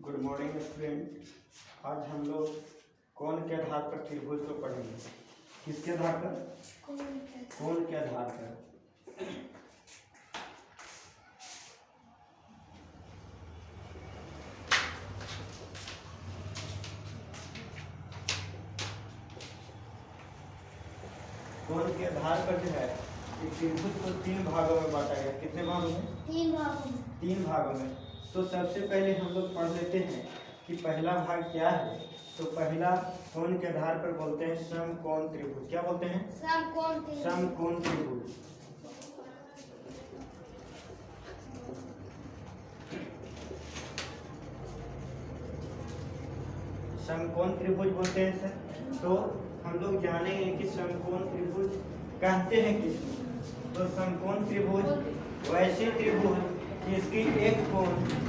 Good morning student. आज हम लोग कोण के आधार पर त्रिभुज को पढ़ेंगे। किसके आधार पर? कोण के आधार पर। कोण के आधार पर जो है एक त्रिभुज को तीन भागों में बांटा गया। कितने भागों में? तीन भागों में। तो सबसे पहले हम लोग पढ़ लेते हैं कि पहला भाग क्या है। तो पहला कोण के आधार पर बोलते हैं समकोण त्रिभुज। क्या बोलते हैं? समकोण त्रिभुज। समकोण त्रिभुज बोलते हैं सर। तो हम लोग जानेंगे कि समकोण त्रिभुज कहते हैं किसको। तो समकोण त्रिभुज वैसे त्रिभुज जिसकी एक कोण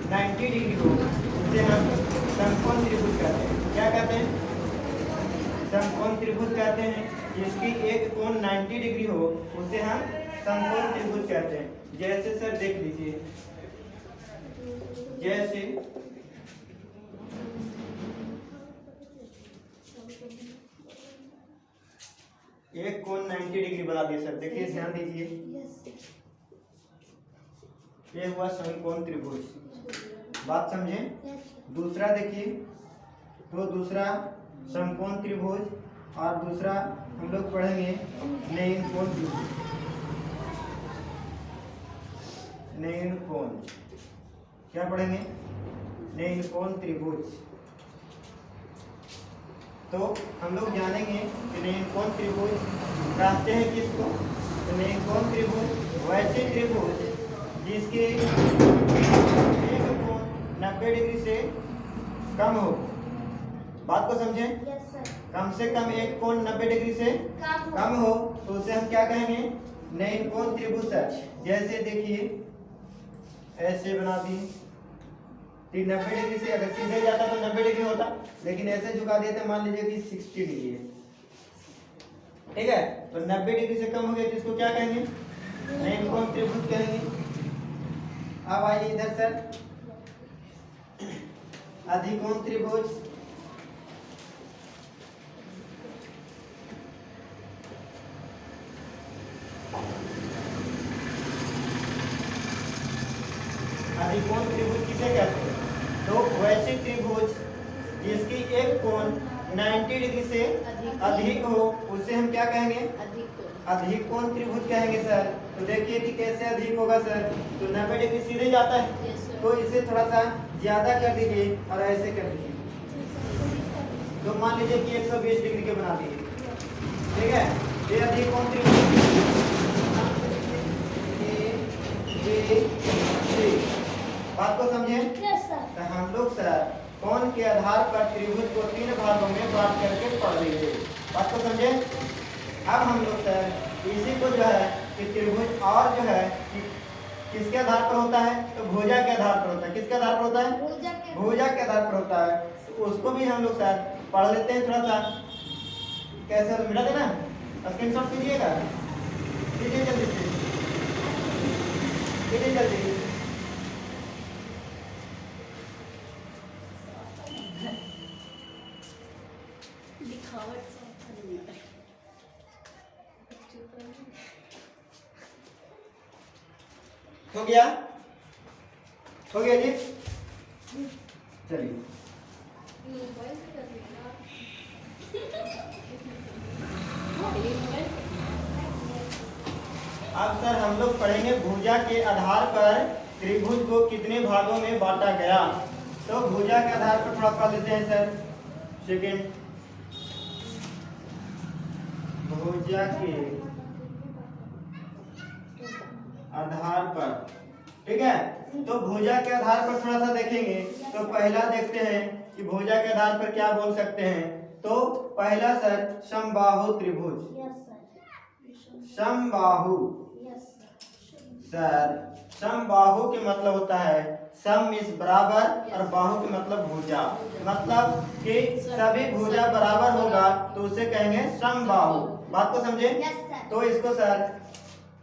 90 डिग्री हो उसे हम समकोण त्रिभुज कहते हैं। क्या कहते हैं? समकोण त्रिभुज कहते हैं जिसकी एक कोण 90 डिग्री हो उसे हम समकोण त्रिभुज कहते हैं। जैसे सर देख लीजिए, जैसे एक कोण 90 डिग्री बना दिया सर। देखिए ध्यान दीजिए, ये हुआ समकोण त्रिभुज। बात समझे? दूसरा देखिए, तो दूसरा समकोण त्रिभुज और दूसरा हम लोग पढ़ेंगे नयन कोण त्रिभुज। नयन कोण क्या पढ़ेंगे? नयन कोण त्रिभुज। तो हम लोग जानेंगे कि नयन कोण त्रिभुज कहते हैं किसको। तो नयन कोण त्रिभुज वैसे त्रिभुज जिसके एक कोण 90 डिग्री से कम हो। बात को समझें? कम से कम एक कोण 90 डिग्री से कम हो तो उसे हम क्या कहेंगे? नयन कोण त्रिभुज सर। जैसे देखिए ऐसे बना दिए, 90 डिग्री से अगर सीधे जाता तो 90 डिग्री होता, लेकिन ऐसे झुका देते मान लीजिए कि 60 डिग्री है। ठीक है, तो 90 डिग्री से कम हो गया जिसको क्या कहेंगे? नयन कोण त्रिभुज कहेंगे। अब आइए इधर सर, अधिकोण त्रिभुज। अधिकोण त्रिभुज किसे कहते हैं? तो वैसे त्रिभुज जिसकी एक कोण 90 डिग्री से अधिक हो उसे हम क्या कहेंगे? अधिकोण त्रिभुज कहेंगे सर। तो देखिए कि कैसे अधिक होगा सर। तो 90 डिग्री सीधे जाता है तो इसे थोड़ा सा ज्यादा कर दीजिए और ऐसे कर दीजिए। तो मान लीजिए कि 120 डिग्री के बना दिए। ठीक है, ये अधिकोण त्रिभुज। बात को समझे? तो हम लोग सर कोण के आधार पर त्रिभुज को तीन भागों में बांट करके पढ़ लेंगे। बात को समझे? अब हम लोग सर इसी को जो है कि त्रिभुज और जो है कि किसके आधार पर होता है? तो भुजा के आधार पर होता है। किसके आधार पर होता है? भुजा के आधार पर होता है। तो उसको भी हम लोग सर पढ़ लेते हैं थोड़ा सा। कैसे मिला देना, स्क्रीनशॉट कीजिएगा। कीजिए जल्दी से, कीजिए जल्दी। हो गया? हो गया जी? चलिए अब सर हम लोग पढ़ेंगे भुजा के आधार पर त्रिभुज को कितने भागों में बांटा गया। तो भुजा के आधार पर थोड़ा पढ़ लेते हैं सर। सेकेंड, भुजा के आधार पर। ठीक है, तो भुजा के आधार पर थोड़ा सा देखेंगे। तो पहला देखते हैं कि भुजा के आधार पर क्या बोल सकते हैं। तो पहला सर समबाहु त्रिभुज। समबाहु सर, समबाहु के मतलब होता है सम इस बराबर और बाहु के मतलब भुजा। मतलब कि सभी भुजा बराबर होगा तो उसे कहेंगे समबाहु। बात को समझे? तो इसको सर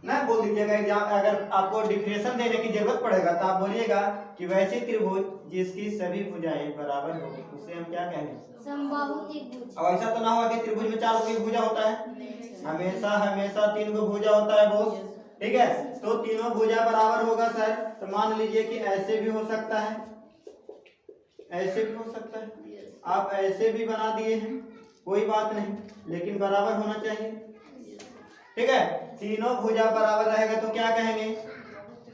ना बोल दीजिएगा एग्जाम, अगर आपको डिफिनेशन देने की जरूरत पड़ेगा तो आप बोलिएगा कि वैसे त्रिभुज जिसकी सभी भुजाएं बराबर हो उसे हम क्या कहेंगे? समबाहु त्रिभुज। अब ऐसा तो ना हुआ कि त्रिभुज में 4 कोई भुजा होता है, हमेशा हमेशा 3 गो भुजा होता है बॉस। ठीक है, तो तीनों भुजा बराबर होगा सर। तो मान लीजिए कि ऐसे भी हो सकता है, ऐसे भी हो सकता है, आप ऐसे भी बना दिए हैं, कोई बात नहीं, लेकिन बराबर होना चाहिए। ठीक है, तीनों भुजा बराबर रहेगा तो क्या कहेंगे?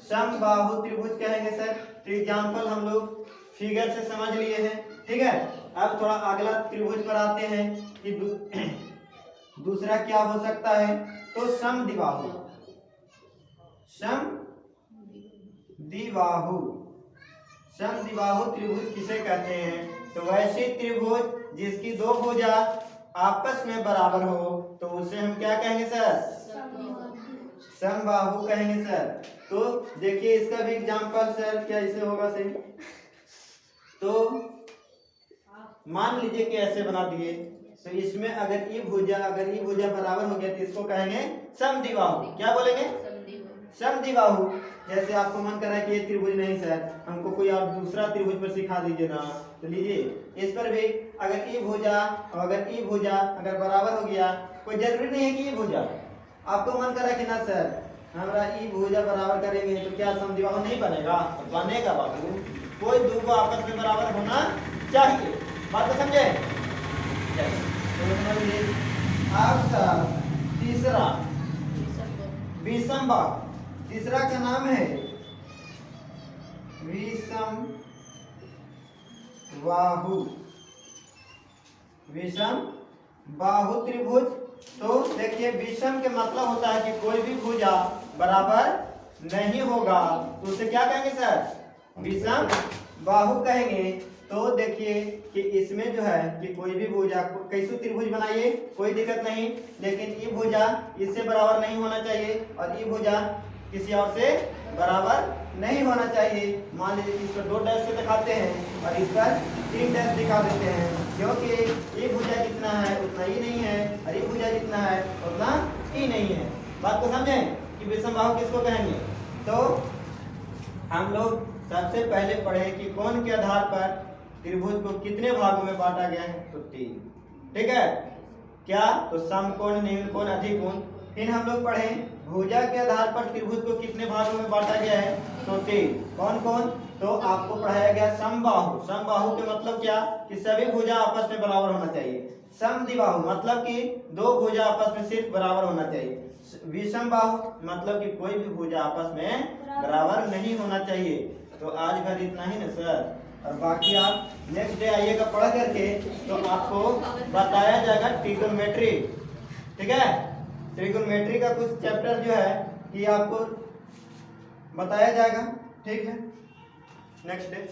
समबाहु त्रिभुज कहेंगे सर। तो एग्जाम्पल हम लोग फिगर से समझ लिए हैं। ठीक है, अब थोड़ा अगला त्रिभुज पर आते हैं कि दूसरा क्या हो सकता है। तो समद्विबाहु, समद्विबाहु, समद्विबाहु त्रिभुज किसे कहते हैं? तो वैसे त्रिभुज जिसकी दो भुजा आपस में बराबर हो तो उसे हम क्या कहेंगे सर? समबाहु कहेंगे सर। तो देखिए इसका भी एग्जांपल सर क्या इसे होगा सही। तो मान लीजिए कि ऐसे बना दिए, तो इसमें अगर ई भुजा बराबर हो गया तो इसको कहेंगे समद्विबाहु। क्या बोलेंगे? समद्विबाहु। जैसे आपको मन कर रहा है कि ये त्रिभुज नहीं सर, हमको कोई आप दूसरा त्रिभुज पर सिखा दीजिए ना, तो लीजिए इस पर भी अगर ई भुजा अगर बराबर हो गया, कोई जरूरी नहीं है कि ई भुजा, आपको मन कर रहा है कि ना सर हमारा ई भुजा बराबर करेंगे तो क्या समद्विबाहु नहीं बनेगा? तो बनेगा बाबू, कोई दो को आपस में बराबर होना चाहिए। बात तो समझे? तो समझिए। अब सर तीसरा विषमबाहु, तीसरा का नाम है विषम बाहु त्रिभुज। तो देखिए विषम के मतलब होता है कि कोई भी भुजा बराबर नहीं होगा, तो उसे क्या कहेंगे सर? विषम बाहु कहेंगे। तो देखिए कि इसमें जो है कि कोई भी भुजा, कैसे त्रिभुज बनाइए कोई दिक्कत नहीं, लेकिन ये भुजा इससे बराबर नहीं होना चाहिए और ये भुजा किसी और से बराबर नहीं होना चाहिए। मान लीजिए इस पर 2 डैश से दिखाते हैं और इस पर 3 डैश दिखा देते हैं, क्योंकि ये भुजा जितना है उतना ही नहीं है और ये भुजा जितना है उतना ही नहीं है। बात को समझें कि विषमबाहु किसको कहेंगे। तो हम लोग सबसे पहले पढ़े कि कोण के आधार पर त्रिभुज को कितने भागों में बांटा गया है, तो 3। ठीक है, क्या? तो समकोण, निम्न कोण, अधिक कोण। फिर हम लोग पढ़े भुजा के आधार पर त्रिभुज को कितने भागों में बांटा गया है, तो 3। कौन कौन? तो आपको पढ़ाया गया समबाहु। समबाहु के मतलब क्या? कि सभी भुजा आपस में बराबर होना चाहिए। समद्विबाहु मतलब कि दो भुजा आपस में सिर्फ बराबर होना चाहिए। विषमबाहु मतलब कि कोई भी भुजा आपस में बराबर नहीं होना चाहिए। तो आज भर इतना ही ना सर, और बाकी आप नेक्स्ट डे आइएगा पढ़ करके, तो आपको बताया जाएगा ट्रिग्नोमेट्री। ठीक है, ट्रिग्नोमेट्री का कुछ चैप्टर जो है कि आपको बताया जाएगा। ठीक है, नेक्स्ट डे।